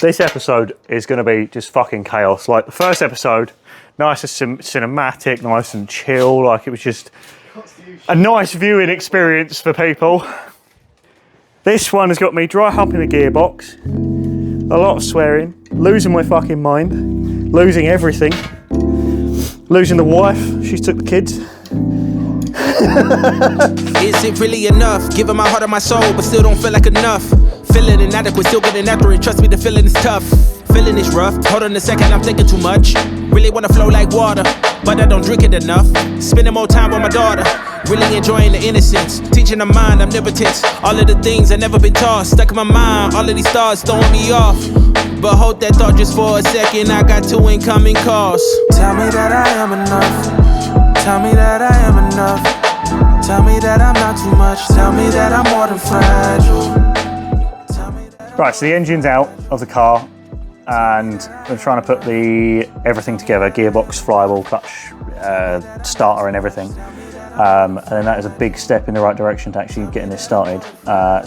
This episode is going to be just fucking chaos. Like the first episode, nice and cinematic, nice and chill. Like it was just a nice viewing experience for people. This one has got me dry humping the gearbox, a lot of swearing, losing my fucking mind, losing everything, losing the wife. She's took the kids. Is it really enough? Giving my heart and my soul, but still don't feel like enough. Feeling inadequate, still getting after it. Trust me, the feeling is tough. Feeling is rough. Hold on a second, I'm thinking too much. Really wanna flow like water, but I don't drink it enough. Spending more time with my daughter. Really enjoying the innocence. Teaching her mind, omnipotence. All of the things I never been taught. Stuck in my mind, all of these thoughts throwing me off. But hold that thought just for a second. I got 2 incoming calls. Tell me that I am enough. Tell me that I am enough. Tell me that I'm not too much. Tell me that I'm more than fragile. Right, so the engine's out of the car and we're trying to put everything together, gearbox, flywheel, clutch, starter and everything. And then that is a big step in the right direction to actually getting this started.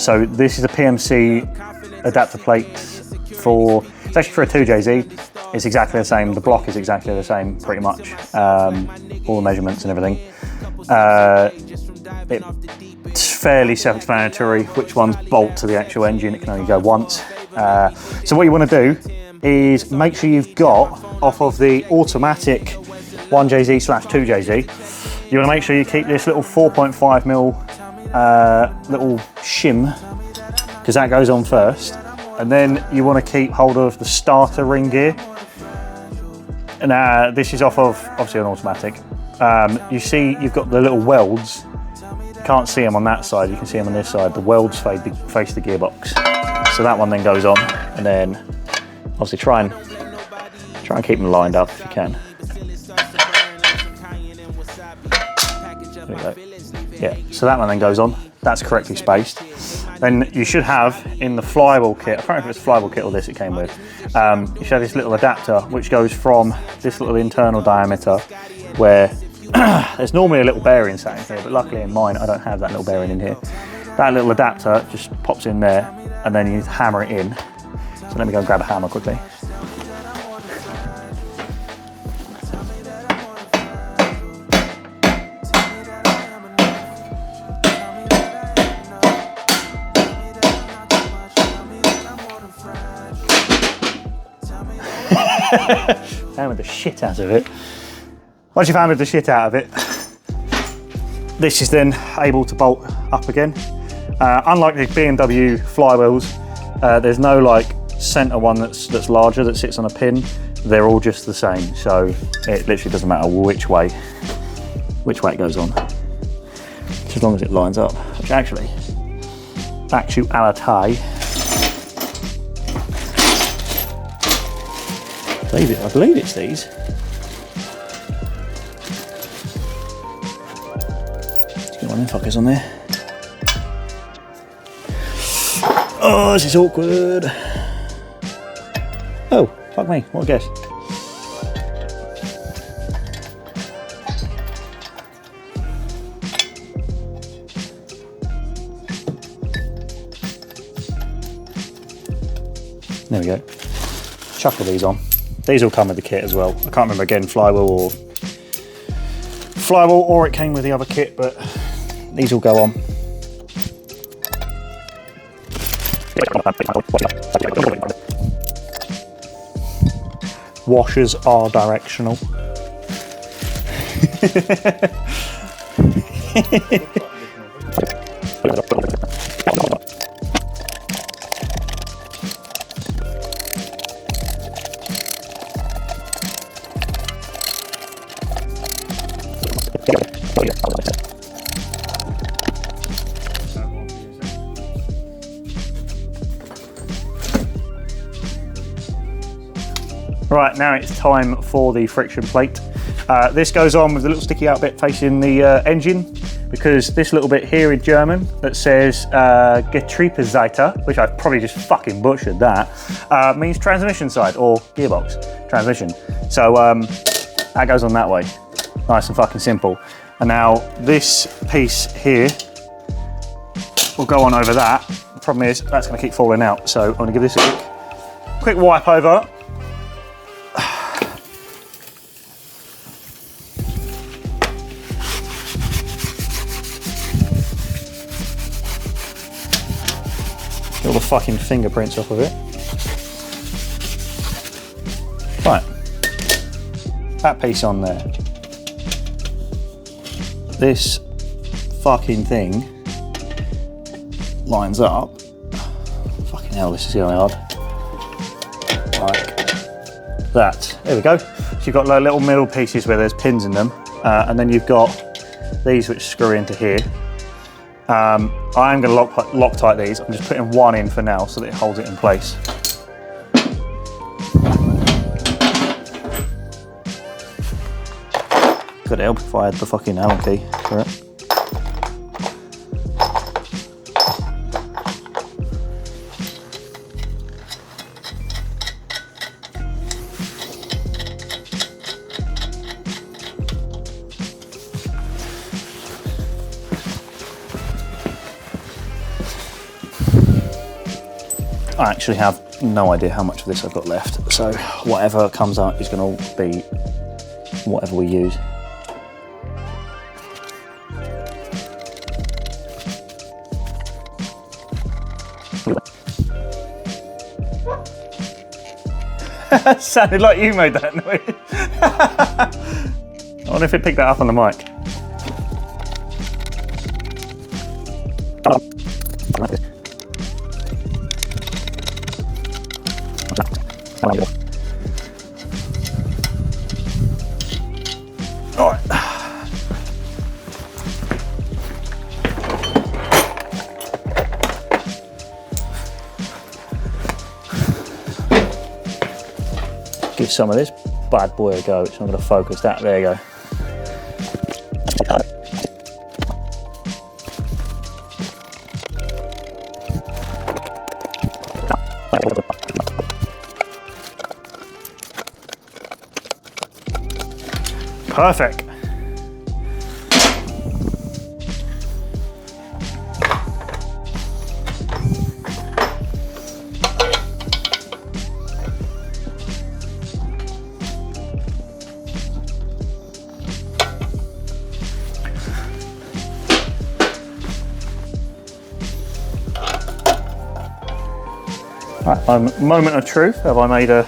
So this is a PMC adapter plate it's actually for a 2JZ. It's exactly the same, the block is exactly the same pretty much. All the measurements and everything. It's fairly self-explanatory which ones bolt to the actual engine. It can only go once. So what you want to do is make sure you've got, off of the automatic 1JZ/2JZ, you want to make sure you keep this little 4.5mm little shim, because that goes on first. And then you want to keep hold of the starter ring gear. And this is off of, obviously, an automatic. You see you've got the little welds. You can't see them on that side, you can see them on this side. The welds face the gearbox. So that one then goes on, and then obviously try and keep them lined up if you can. There we go. Yeah, so that one then goes on. That's correctly spaced. Then you should have in the flywheel kit, I can't remember if it's flywheel kit or this it came with, you should have this little adapter which goes from this little internal diameter where there's normally a little bearing sat in here, but luckily in mine I don't have that little bearing in here. That little adapter just pops in there and then you hammer it in. So let me go and grab a hammer quickly. Hammered the shit out of it. Once you've hammered the shit out of it, this is then able to bolt up again. Unlike the BMW flywheels, there's no like center one that's larger that sits on a pin. They're all just the same, so it literally doesn't matter which way it goes on, as long as it lines up. Which actually, actuality, I believe it's these. Let's get one of them fuckers on there. Oh, this is awkward. Oh, fuck me, what a guess. There we go. Chuckle these on. These all come with the kit as well. I can't remember again, flywheel or it came with the other kit, but these all go on. Washers are directional. Right, now it's time for the friction plate. This goes on with the little sticky out bit facing the engine, because this little bit here in German that says Getriebeseite, which I've probably just fucking butchered that, means transmission side or gearbox transmission. So that goes on that way. Nice and fucking simple. And now this piece here will go on over that. The problem is that's going to keep falling out, so I'm going to give this a quick wipe over. Get all the fucking fingerprints off of it. Right, that piece on there. This fucking thing lines up. Fucking hell, this is going hard. Like that. There we go. So you've got like little middle pieces where there's pins in them, and then you've got these which screw into here. I am going to Loctite these. I'm just putting one in for now so that it holds it in place. Could help if I had the fucking Allen key for it. I actually have no idea how much of this I've got left, so whatever comes out is going to be whatever we use. Sounded like you made that noise. I wonder if it picked that up on the mic. All right. Give some of this bad boy a go. It's not going to focus that. There you go. Perfect. Right, moment of truth. Have I made a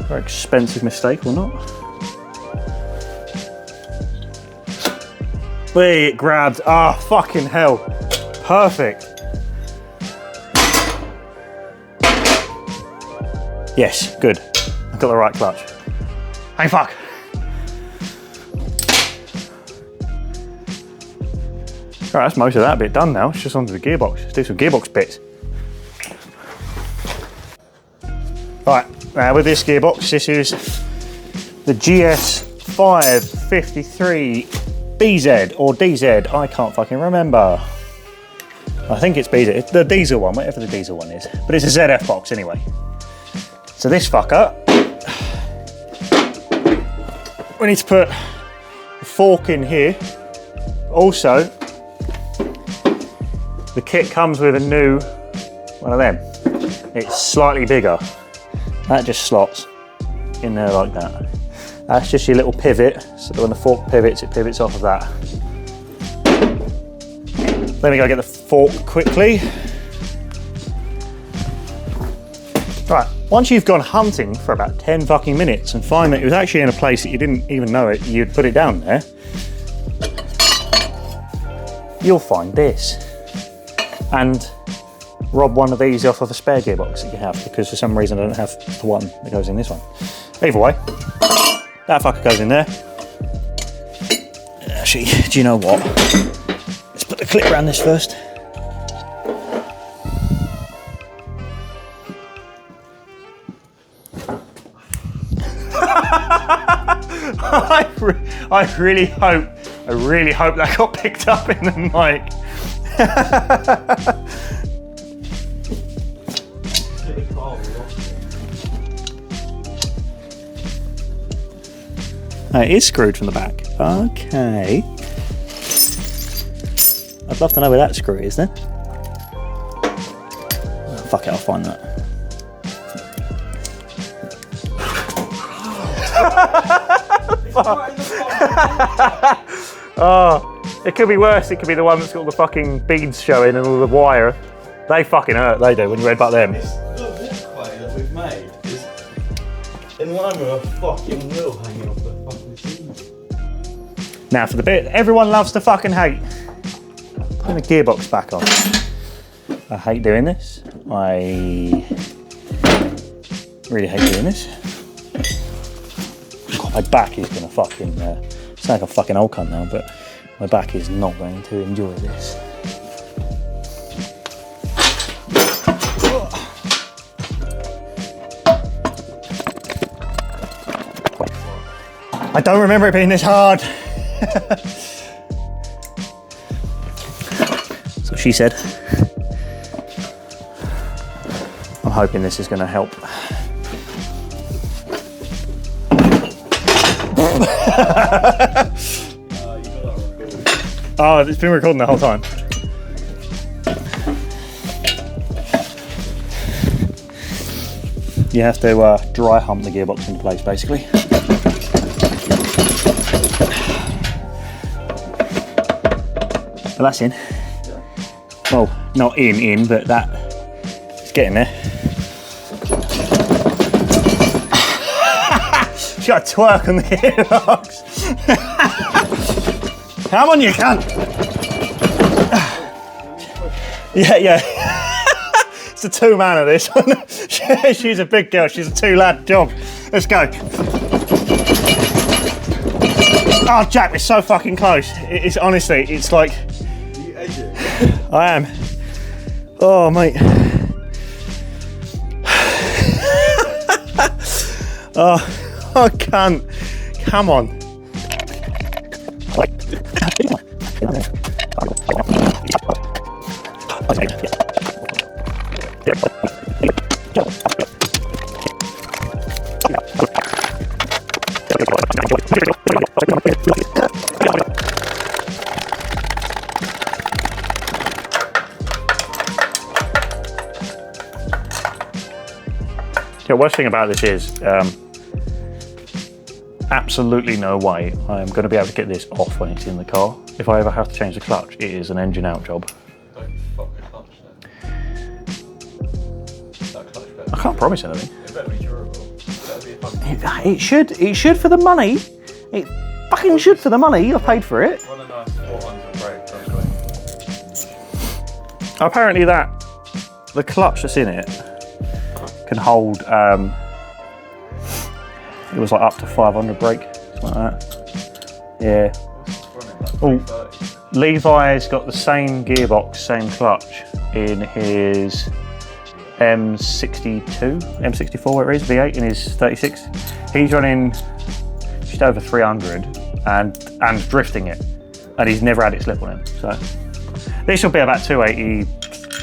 very expensive mistake or not? Wait, it grabbed. Ah, fucking hell. Perfect. Yes, good. I've got the right clutch. Hey, fuck. Alright, that's most of that bit done now. It's just onto the gearbox. Let's do some gearbox bits. Right, now with this gearbox, this is the GS553 BZ or DZ, I can't fucking remember. I think it's BZ, it's the diesel one, whatever the diesel one is. But it's a ZF box anyway. So this fucker, we need to put a fork in here. Also, the kit comes with a new one of them. It's slightly bigger. That just slots in there like that. That's just your little pivot, so that when the fork pivots, it pivots off of that. Let me go get the fork quickly. Right, once you've gone hunting for about 10 fucking minutes and find that it was actually in a place that you didn't even know it, you'd put it down there, you'll find this. And rob one of these off of a spare gearbox that you have, because for some reason I don't have the one that goes in this one. Either way, that fucker goes in there. Actually, do you know what? Let's put the clip around this first. I really hope that got picked up in the mic. It is screwed from the back. Okay. I'd love to know where that screw is then. Oh, fuck it, I'll find that. Oh, it could be worse. It could be the one that's got the fucking beads showing and all the wire. They fucking hurt, they do, when you headbutt them. The walkway that we've made is in line with a fucking wheel hanging off the fucking seat. Now for the bit everyone loves to fucking hate. Putting the gearbox back on. I hate doing this. I really hate doing this. God, my back is gonna fucking, it's like a fucking old cunt now, but my back is not going to enjoy this. I don't remember it being this hard. That's what she said. I'm hoping this is going to help. Oh, it's been recording the whole time. You have to dry hump the gearbox into place, basically. Well, that's in. Well, not in, but it's getting there. She got a twerk on the gearbox. Come on, you cunt. Yeah. It's a two-man of this one. She's a big girl. She's a two-lad job. Let's go. Oh, Jack, we're so fucking close. It's honestly, it's like. I am. Oh, mate. Oh, I can't. Come on. The worst thing about this is absolutely no way I'm going to be able to get this off when it's in the car. If I ever have to change the clutch, it is an engine out job. Don't fuck the clutch then. That clutch better. I can't promise anything. It better be durable. It better be a fucking... It should for the money. It fucking should for the money. I paid for it. Run a nice 400 brake, trust me. Apparently the clutch that's in it can hold, it was like up to 500 brake, something like that. Yeah. Oh, Levi's got the same gearbox, same clutch in his M62, M64 where it is, V8 in his 36. He's running just over 300 and drifting it, and he's never had it slip on him. So this will be about 280,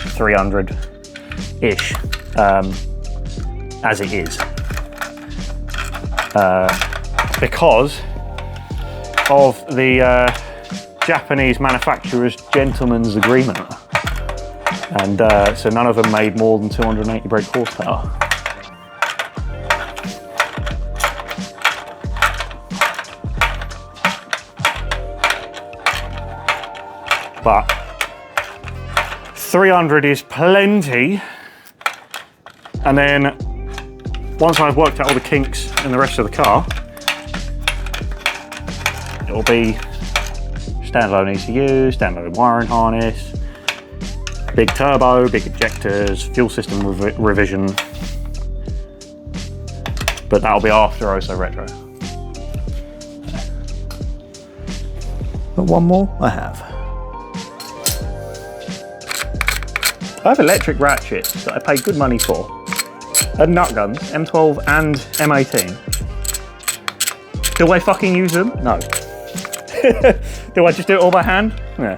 300-ish. As it is, because of the Japanese manufacturer's gentleman's agreement, and so none of them made more than 280 brake horsepower. But 300 is plenty, and then once I've worked out all the kinks in the rest of the car, it'll be standalone ECU, standalone wiring harness, big turbo, big injectors, fuel system revision, but that'll be after OSO Retro. But one more I have. I have electric ratchets that I paid good money for. And nut guns, M12 and M18. Do I fucking use them? No. Do I just do it all by hand? Yeah.